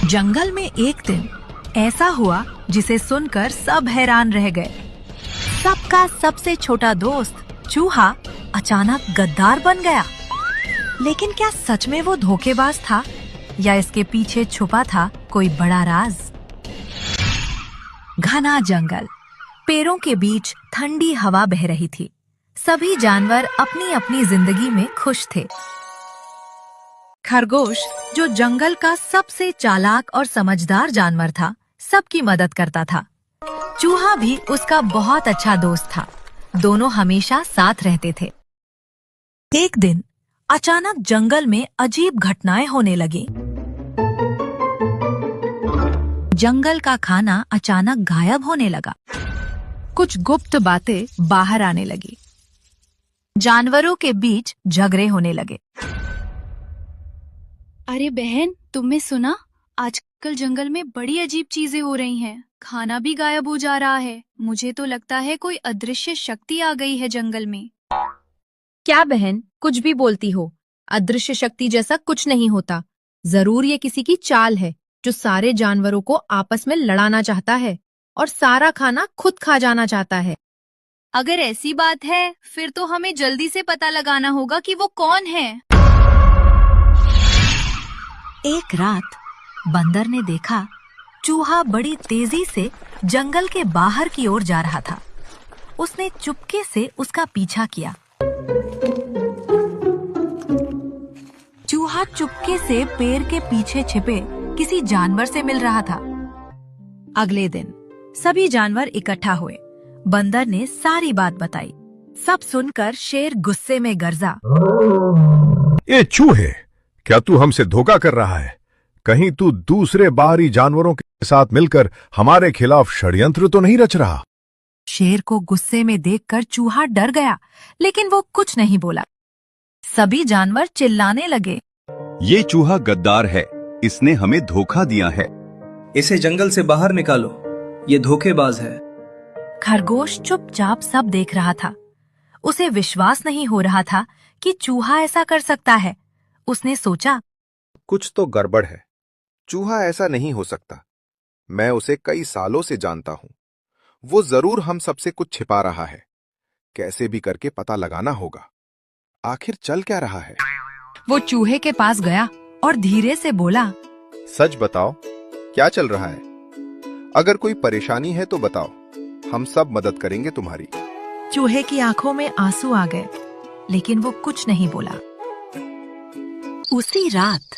जंगल में एक दिन ऐसा हुआ जिसे सुनकर सब हैरान रह गए। सबका सबसे छोटा दोस्त चूहा अचानक गद्दार बन गया। लेकिन क्या सच में वो धोखेबाज था या इसके पीछे छुपा था कोई बड़ा राज? घना जंगल, पेड़ों के बीच ठंडी हवा बह रही थी। सभी जानवर अपनी अपनी जिंदगी में खुश थे। खरगोश, जो जंगल का सबसे चालाक और समझदार जानवर था, सबकी मदद करता था। चूहा भी उसका बहुत अच्छा दोस्त था। दोनों हमेशा साथ रहते थे। एक दिन अचानक जंगल में अजीब घटनाएं होने लगी। जंगल का खाना अचानक गायब होने लगा। कुछ गुप्त बातें बाहर आने लगी। जानवरों के बीच झगड़े होने लगे। अरे बहन, तुमने सुना? आजकल जंगल में बड़ी अजीब चीजें हो रही हैं। खाना भी गायब हो जा रहा है। मुझे तो लगता है कोई अदृश्य शक्ति आ गई है जंगल में। क्या बहन, कुछ भी बोलती हो? अदृश्य शक्ति जैसा कुछ नहीं होता। जरूर ये किसी की चाल है जो सारे जानवरों को आपस में लड़ाना चाहता है और सारा खाना खुद खा जाना चाहता है। अगर ऐसी बात है फिर तो हमें जल्दी से पता लगाना होगा कि वो कौन है। एक रात बंदर ने देखा चूहा बड़ी तेजी से जंगल के बाहर की ओर जा रहा था। उसने चुपके से उसका पीछा किया। चूहा चुपके से पेड़ के पीछे छिपे किसी जानवर से मिल रहा था। अगले दिन सभी जानवर इकट्ठा हुए। बंदर ने सारी बात बताई। सब सुनकर शेर गुस्से में गरजा, ये चूहे, क्या तू हमसे धोखा कर रहा है? कहीं तू दूसरे बाहरी जानवरों के साथ मिलकर हमारे खिलाफ षड्यंत्र तो नहीं रच रहा? शेर को गुस्से में देखकर चूहा डर गया, लेकिन वो कुछ नहीं बोला। सभी जानवर चिल्लाने लगे, ये चूहा गद्दार है, इसने हमें धोखा दिया है। इसे जंगल से बाहर निकालो, ये धोखेबाज है। खरगोश चुपचाप सब देख रहा था। उसे विश्वास नहीं हो रहा था कि चूहा ऐसा कर सकता है। उसने सोचा, कुछ तो गड़बड़ है। चूहा ऐसा नहीं हो सकता। मैं उसे कई सालों से जानता हूं। वो जरूर हम सबसे कुछ छिपा रहा है। कैसे भी करके पता लगाना होगा। आखिर चल क्या रहा है? वो चूहे के पास गया और धीरे से बोला, सच बताओ, क्या चल रहा है? अगर कोई परेशानी है तो बताओ, हम सब मदद करेंगे तुम्हारी। चूहे की आंखों में आंसू आ गए, लेकिन वो कुछ नहीं बोला। उसी रात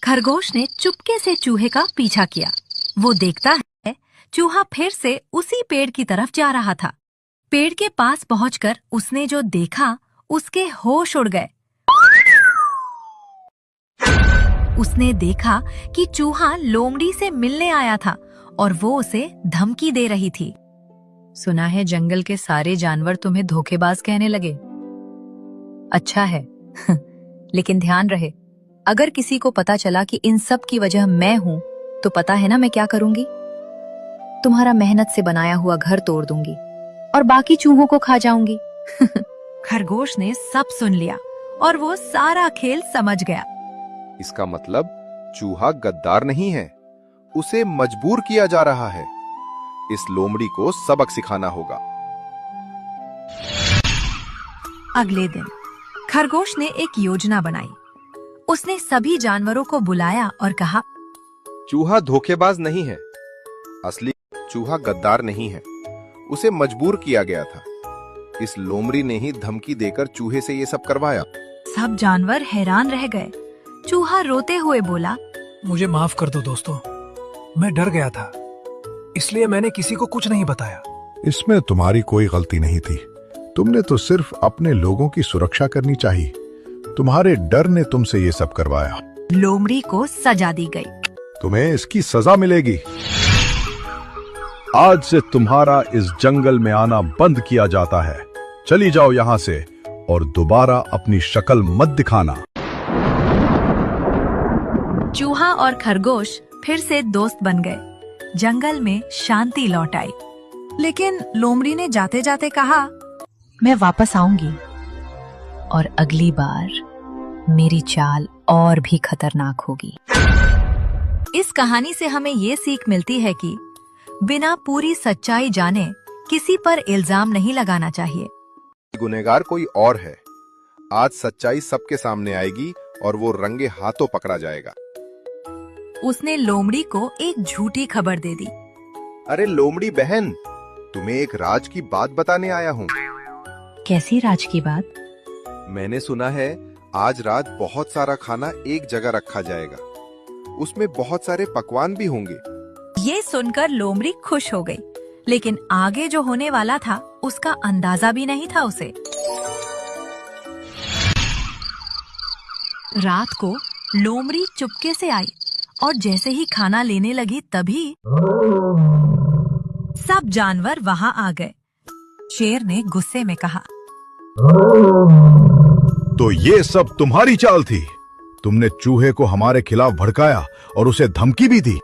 खरगोश ने चुपके से चूहे का पीछा किया। वो देखता है चूहा फिर से उसी पेड़ की तरफ जा रहा था। पेड़ के पास पहुंचकर उसने जो देखा, उसके होश उड़ गए। उसने देखा कि चूहा लोमड़ी से मिलने आया था और वो उसे धमकी दे रही थी। सुना है जंगल के सारे जानवर तुम्हें धोखेबाज कहने लगे। अच्छा है लेकिन ध्यान रहे, अगर किसी को पता चला कि इन सब की वजह मैं हूं, तो पता है ना मैं क्या करूंगी? तुम्हारा मेहनत से बनाया हुआ घर तोड़ दूंगी और बाकी चूहों को खा जाऊंगी। खरगोश ने सब सुन लिया और वो सारा खेल समझ गया। इसका मतलब चूहा गद्दार नहीं है, उसे मजबूर किया जा रहा है। इस लोमड़ी को सबक सिखाना होगा। अगले दिन खरगोश ने एक योजना बनाई। उसने सभी जानवरों को बुलाया और कहा, चूहा धोखेबाज नहीं है, असली चूहा गद्दार नहीं है, उसे मजबूर किया गया था। इस लोमड़ी ने ही धमकी देकर चूहे से ये सब करवाया। सब जानवर हैरान रह गए। चूहा रोते हुए बोला, मुझे माफ कर दो दोस्तों, मैं डर गया था, इसलिए मैंने किसी को कुछ नहीं बताया। इसमें तुम्हारी कोई गलती नहीं थी। तुमने तो सिर्फ अपने लोगों की सुरक्षा करनी चाहिए। तुम्हारे डर ने तुमसे ये सब करवाया। लोमड़ी को सजा दी गई। तुम्हें इसकी सजा मिलेगी। आज से तुम्हारा इस जंगल में आना बंद किया जाता है। चली जाओ यहाँ से और दोबारा अपनी शक्ल मत दिखाना। चूहा और खरगोश फिर से दोस्त बन गए। जंगल में शांति लौट आई। लेकिन लोमड़ी ने जाते जाते कहा, मैं वापस आऊंगी और अगली बार मेरी चाल और भी खतरनाक होगी। इस कहानी से हमें ये सीख मिलती है कि बिना पूरी सच्चाई जाने किसी पर इल्जाम नहीं लगाना चाहिए। गुनहगार कोई और है। आज सच्चाई सबके सामने आएगी और वो रंगे हाथों पकड़ा जाएगा। उसने लोमड़ी को एक झूठी खबर दे दी। अरे लोमड़ी बहन, तुम्हें एक राज की बात बताने आया हूँ। कैसी राज की बात? मैंने सुना है आज रात बहुत सारा खाना एक जगह रखा जाएगा। उसमें बहुत सारे पकवान भी होंगे। ये सुनकर लोमड़ी खुश हो गई, लेकिन आगे जो होने वाला था उसका अंदाजा भी नहीं था उसे। रात को लोमड़ी चुपके से आई और जैसे ही खाना लेने लगी तभी सब जानवर वहां आ गए। शेर ने गुस्से में कहा, तो ये सब तुम्हारी चाल थी? तुमने चूहे को हमारे खिलाफ भड़काया और उसे धमकी भी दी।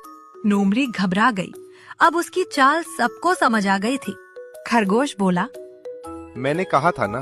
लोमड़ी घबरा गई। अब उसकी चाल सबको समझ आ गई थी। खरगोश बोला, मैंने कहा था ना,